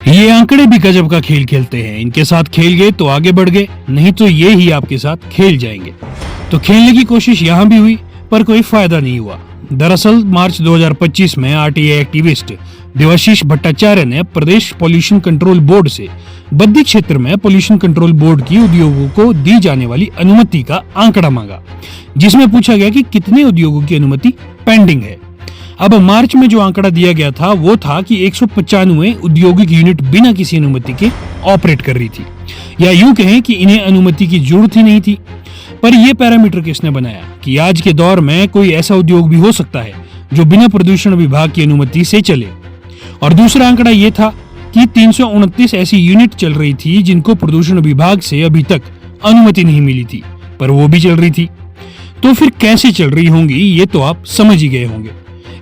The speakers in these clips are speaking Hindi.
ये आंकड़े भी गजब का खेल खेलते हैं। इनके साथ खेल गए तो आगे बढ़ गए, नहीं तो ये ही आपके साथ खेल जाएंगे। तो खेलने की कोशिश यहाँ भी हुई पर कोई फायदा नहीं हुआ। दरअसल मार्च 2025 में आरटीआई एक्टिविस्ट देवाशीष भट्टाचार्य ने प्रदेश पॉल्यूशन कंट्रोल बोर्ड से बद्दी क्षेत्र में पॉल्यूशन कंट्रोल बोर्ड की उद्योगों को दी जाने वाली अनुमति का आंकड़ा मांगा, जिसमें पूछा गया कि कितने उद्योगों की अनुमति पेंडिंग है। अब मार्च में जो आंकड़ा दिया गया था वो था कि 195 औद्योगिक यूनिट बिना किसी अनुमति के ऑपरेट कर रही थी, या यूं कहें कि इन्हें अनुमति की जरूरत ही नहीं थी। पर यह पैरामीटर किसने बनाया कि आज के दौर में कोई ऐसा उद्योग भी हो सकता है जो बिना प्रदूषण विभाग की अनुमति से चले। और दूसरा आंकड़ा ये था कि 329 ऐसी यूनिट चल रही थी जिनको प्रदूषण विभाग से अभी तक अनुमति नहीं मिली थी, पर वो भी चल रही थी। तो फिर कैसे चल रही होंगी ये तो आप समझ ही गए होंगे।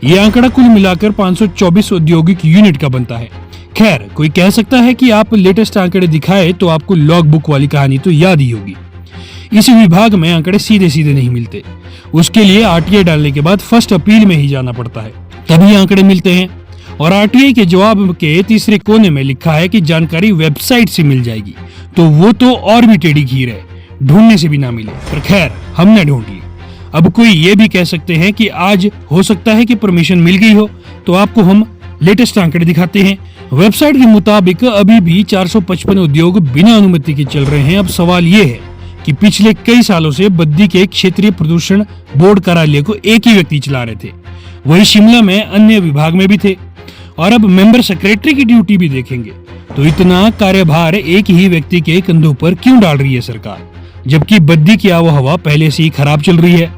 ये आंकड़ा कुल मिलाकर 524 औद्योगिक यूनिट का बनता है। खैर, कोई कह सकता है कि आप लेटेस्ट आंकड़े दिखाए तो आपको लॉग बुक वाली कहानी तो याद ही होगी। इस विभाग में आंकड़े सीधे सीधे नहीं मिलते, उसके लिए आरटीआई डालने के बाद फर्स्ट अपील में ही जाना पड़ता है, तभी आंकड़े मिलते हैं। और आरटीआई के जवाब के तीसरे कोने में लिखा है कि जानकारी वेबसाइट से मिल जाएगी, तो वो तो और भी टेढ़ी खीर है, ढूंढने से भी ना मिले। पर खैर, हमने ढूंढ ली। अब कोई ये भी कह सकते हैं कि आज हो सकता है कि परमिशन मिल गई हो, तो आपको हम लेटेस्ट आंकड़े दिखाते हैं। वेबसाइट के मुताबिक अभी भी 455 उद्योग बिना अनुमति के चल रहे हैं। अब सवाल ये है कि पिछले कई सालों से बद्दी के क्षेत्रीय प्रदूषण बोर्ड कार्यालय को एक ही व्यक्ति चला रहे थे, वही शिमला में अन्य विभाग में भी थे, और अब मेंबर सेक्रेटरी की ड्यूटी भी देखेंगे। तो इतना कार्यभार एक ही व्यक्ति के कंधों पर क्यों डाल रही है सरकार, जबकि बद्दी की आबोहवा पहले से ही खराब चल रही है।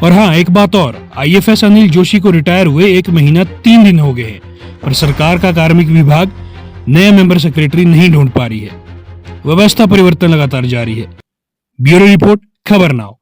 और हाँ, एक बात और, आईएफएस अनिल जोशी को रिटायर हुए 1 महीना 3 दिन हो गए हैं, पर सरकार का कार्मिक विभाग नया मेंबर सेक्रेटरी नहीं ढूंढ पा रही है। व्यवस्था परिवर्तन लगातार जारी है। ब्यूरो रिपोर्ट, खबर नाउ।